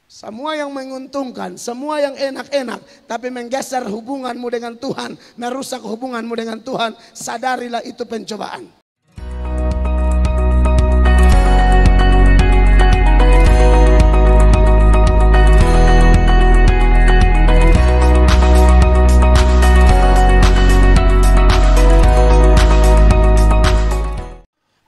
Semua yang menguntungkan, semua yang enak-enak, tapi menggeser hubunganmu dengan Tuhan, merusak hubunganmu dengan Tuhan, sadarilah itu pencobaan.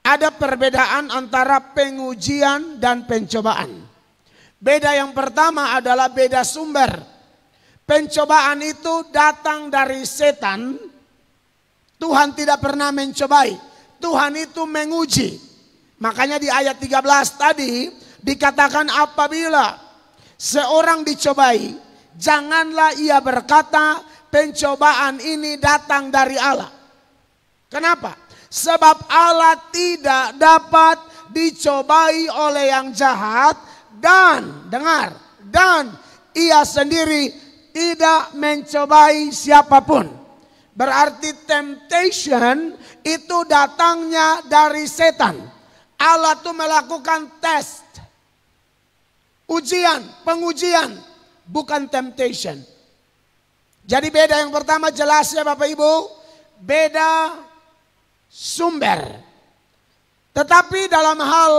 Ada perbedaan antara pengujian dan pencobaan. Beda yang pertama adalah beda sumber. Pencobaan itu datang dari setan. Tuhan tidak pernah mencobai. Tuhan itu menguji. Makanya di ayat 13 tadi dikatakan apabila seorang dicobai, janganlah ia berkata pencobaan ini datang dari Allah. Kenapa? Sebab Allah tidak dapat dicobai oleh yang jahat dan, dengar, dan ia sendiri tidak mencobai siapapun. Berarti temptation itu datangnya dari setan. Allah tuh melakukan tes, ujian, pengujian, bukan temptation. Jadi beda yang pertama jelas ya Bapak Ibu, beda sumber. Tetapi dalam hal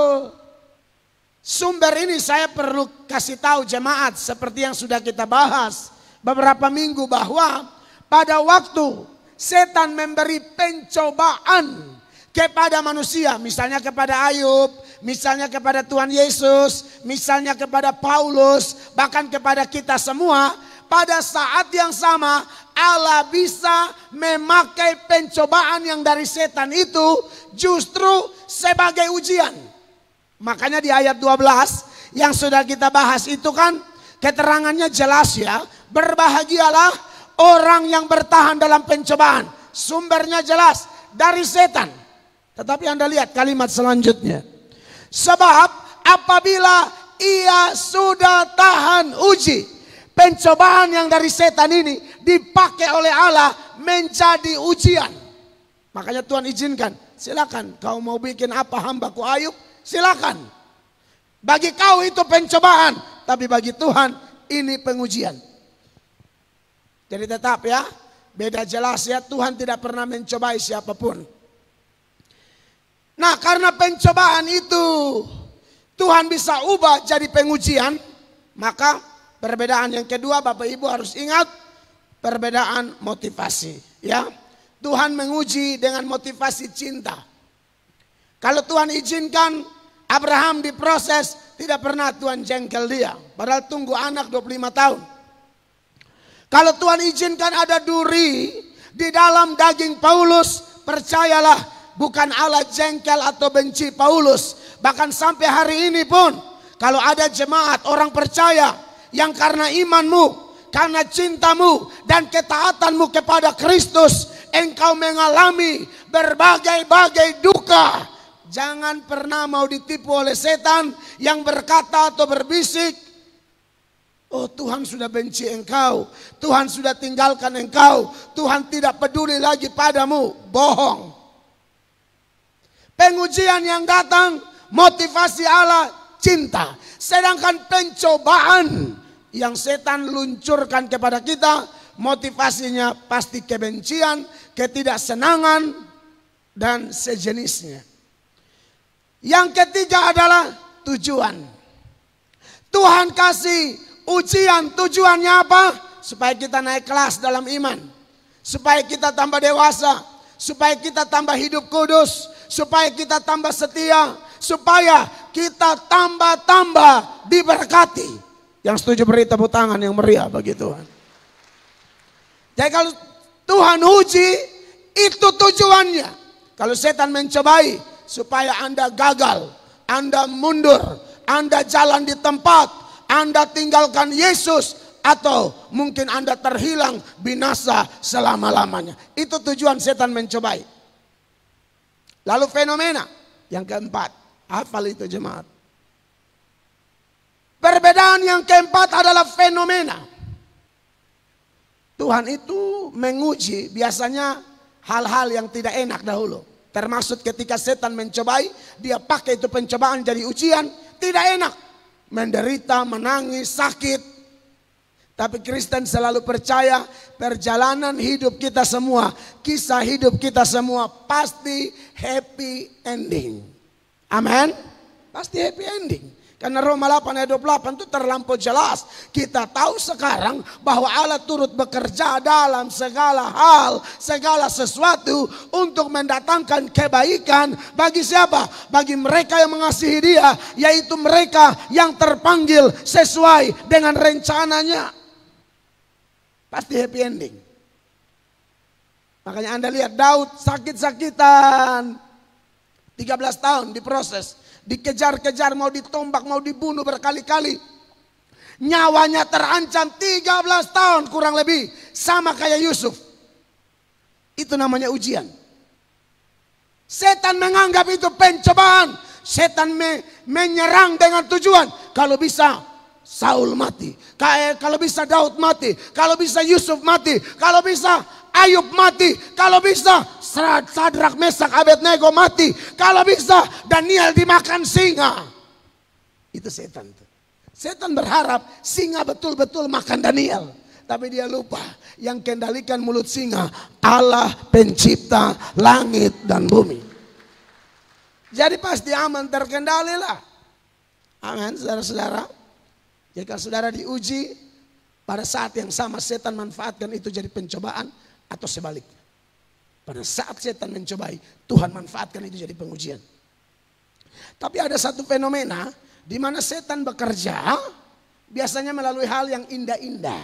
sumber ini saya perlu kasih tahu jemaat seperti yang sudah kita bahas beberapa minggu bahwa pada waktu setan memberi pencobaan kepada manusia, misalnya kepada Ayub, misalnya kepada Tuhan Yesus, misalnya kepada Paulus, bahkan kepada kita semua, pada saat yang sama Allah bisa memakai pencobaan yang dari setan itu justru sebagai ujian. Makanya di ayat 12 yang sudah kita bahas itu kan keterangannya jelas ya. Berbahagialah orang yang bertahan dalam pencobaan. Sumbernya jelas dari setan. Tetapi Anda lihat kalimat selanjutnya. Sebab apabila ia sudah tahan uji, pencobaan yang dari setan ini dipakai oleh Allah menjadi ujian. Makanya Tuhan izinkan, silakan kau mau bikin apa hambaku Ayub, silakan. Bagi kau itu pencobaan, tapi bagi Tuhan ini pengujian. Jadi tetap ya, beda jelas ya, Tuhan tidak pernah mencobai siapapun. Nah, karena pencobaan itu Tuhan bisa ubah jadi pengujian, maka perbedaan yang kedua Bapak Ibu harus ingat, perbedaan motivasi ya. Tuhan menguji dengan motivasi cinta. Kalau Tuhan izinkan Abraham diproses, tidak pernah Tuhan jengkel dia. Padahal tunggu anak 25 tahun. Kalau Tuhan izinkan ada duri di dalam daging Paulus, percayalah bukan Allah jengkel atau benci Paulus. Bahkan sampai hari ini pun kalau ada jemaat orang percaya yang karena imanmu, karena cintamu dan ketaatanmu kepada Kristus, engkau mengalami berbagai-bagai duka. Jangan pernah mau ditipu oleh setan yang berkata atau berbisik, oh Tuhan sudah benci engkau, Tuhan sudah tinggalkan engkau, Tuhan tidak peduli lagi padamu. Bohong. Pengujian yang datang, motivasi Allah cinta. Sedangkan pencobaan yang setan luncurkan kepada kita, motivasinya pasti kebencian, ketidaksenangan, dan sejenisnya. Yang ketiga adalah tujuan. Tuhan kasih ujian, tujuannya apa? Supaya kita naik kelas dalam iman, supaya kita tambah dewasa, supaya kita tambah hidup kudus, supaya kita tambah setia, supaya kita tambah diberkati. Yang setuju beri tepuk tangan yang meriah bagi Tuhan. Jadi kalau Tuhan uji, itu tujuannya. Kalau setan mencobai supaya Anda gagal, Anda mundur, Anda jalan di tempat, Anda tinggalkan Yesus, atau mungkin Anda terhilang binasa selama-lamanya. Itu tujuan setan mencobai. Lalu fenomena yang keempat, hafal itu jemaat. Perbedaan yang keempat adalah fenomena. Tuhan itu menguji biasanya hal-hal yang tidak enak dahulu. Termasuk ketika setan mencobai, dia pakai itu pencobaan jadi ujian, tidak enak. menderita, menangis, sakit. Tapi Kristen selalu percaya perjalanan hidup kita semua, kisah hidup kita semua pasti happy ending. Amin. Pasti happy ending. Karena Roma 8 ayat 28 itu terlampau jelas. Kita tahu sekarang bahwa Allah turut bekerja dalam segala hal, segala sesuatu untuk mendatangkan kebaikan bagi siapa? Bagi mereka yang mengasihi Dia, yaitu mereka yang terpanggil sesuai dengan rencananya. Pasti happy ending. Makanya Anda lihat Daud sakit-sakitan. 13 tahun diproses. Dikejar-kejar, mau ditombak, mau dibunuh berkali-kali. Nyawanya terancam 13 tahun kurang lebih. Sama kayak Yusuf. Itu namanya ujian. Setan menganggap itu pencobaan. Setan menyerang dengan tujuan. Kalau bisa Saul mati, kalau bisa Daud mati, kalau bisa Yusuf mati, kalau bisa Ayub mati, kalau bisa Sadrak, Mesak, Abednego mati, kalau bisa Daniel dimakan singa. Itu setan tuh. Setan berharap singa betul-betul makan Daniel, tapi dia lupa yang kendalikan mulut singa Allah pencipta langit dan bumi. Jadi pasti aman, terkendali lah. Amin, saudara-saudara. Jika saudara diuji, pada saat yang sama setan manfaatkan itu jadi pencobaan atau sebaliknya. Pada saat setan mencobai, Tuhan manfaatkan itu jadi pengujian. Tapi ada satu fenomena di mana setan bekerja biasanya melalui hal yang indah-indah,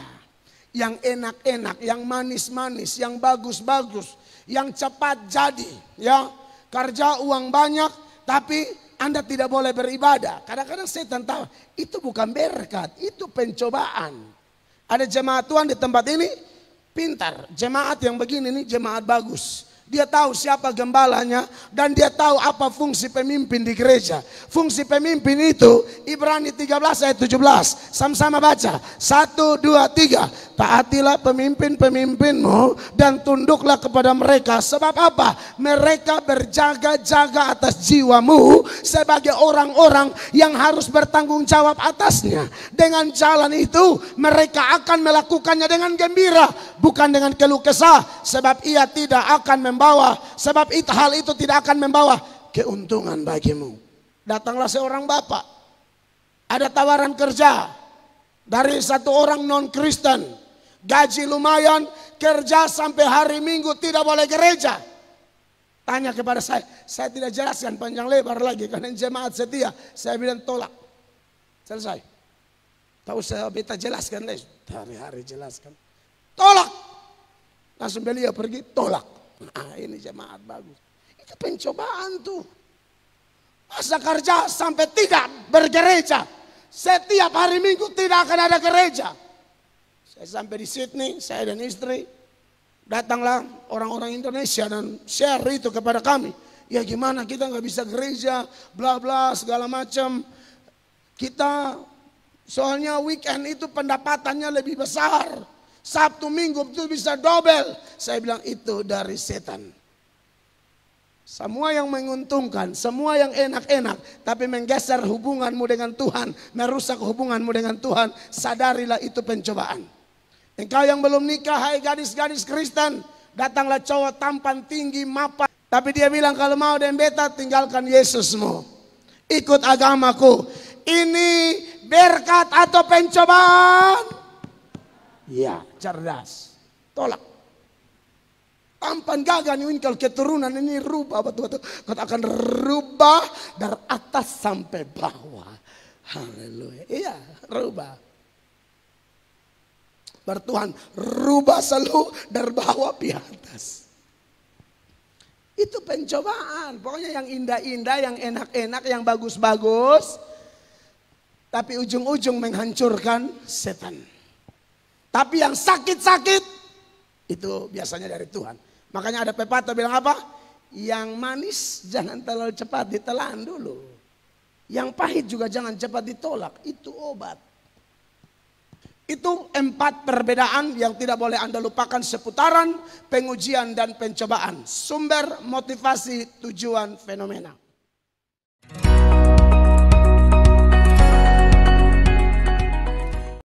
yang enak-enak, yang manis-manis, yang bagus-bagus, yang cepat jadi, ya. Kerja uang banyak, tapi Anda tidak boleh beribadah. Kadang-kadang setan tahu itu bukan berkat, itu pencobaan. Ada jemaat Tuhan di tempat ini pintar. Jemaat yang begini nih jemaat bagus. Dia tahu siapa gembalanya dan dia tahu apa fungsi pemimpin di gereja. Fungsi pemimpin itu Ibrani 13 ayat 17. Sama-sama baca. 1, 2, 3. Taatilah pemimpin-pemimpinmu dan tunduklah kepada mereka. Sebab apa? Mereka berjaga-jaga atas jiwamu sebagai orang-orang yang harus bertanggung jawab atasnya. Dengan jalan itu mereka akan melakukannya dengan gembira, bukan dengan keluh kesah. Sebab ia tidak akan hal itu tidak akan membawa keuntungan bagimu. Datanglah seorang bapak, ada tawaran kerja dari satu orang non-Kristen, gaji lumayan, kerja sampai hari Minggu tidak boleh gereja. Tanya kepada saya tidak jelaskan panjang lebar lagi karena jemaat setia. Saya bilang tolak, selesai. Tahu saya beta jelaskan deh, hari-hari jelaskan, tolak. Langsung beliau pergi, tolak. Nah, ini jemaat bagus. Itu pencobaan tuh. Masa kerja sampai tidak bergereja. Setiap hari Minggu tidak akan ada gereja. Saya sampai di Sydney, saya dan istri. Datanglah orang-orang Indonesia dan share itu kepada kami. Ya gimana kita nggak bisa gereja, bla bla segala macam. Kita soalnya weekend itu pendapatannya lebih besar. Sabtu Minggu itu bisa double. Saya bilang itu dari setan. Semua yang menguntungkan, semua yang enak-enak, tapi menggeser hubunganmu dengan Tuhan, merusak hubunganmu dengan Tuhan, sadarilah itu pencobaan. Engkau yang belum nikah, hai gadis-gadis Kristen, datanglah cowok tampan tinggi, mapan. Tapi dia bilang kalau mau dan beta tinggalkan Yesusmu. Ikut agamaku. Ini berkat atau pencobaan? Ya, cerdas. Tolak. Tampan gagah nih kalau keturunan ini rubah betul-betul. Kau akan rubah dari atas sampai bawah. Haleluya. Iya, rubah. Bertuhan, rubah selalu dari bawah ke atas. Itu pencobaan. Pokoknya yang indah-indah, yang enak-enak, yang bagus-bagus. Tapi ujung-ujung menghancurkan setan. Tapi yang sakit-sakit itu biasanya dari Tuhan. Makanya ada pepatah bilang apa? Yang manis jangan terlalu cepat ditelan dulu. Yang pahit juga jangan cepat ditolak. Itu obat. Itu 4 perbedaan yang tidak boleh Anda lupakan seputaran pengujian dan pencobaan. Sumber, motivasi, tujuan, fenomena.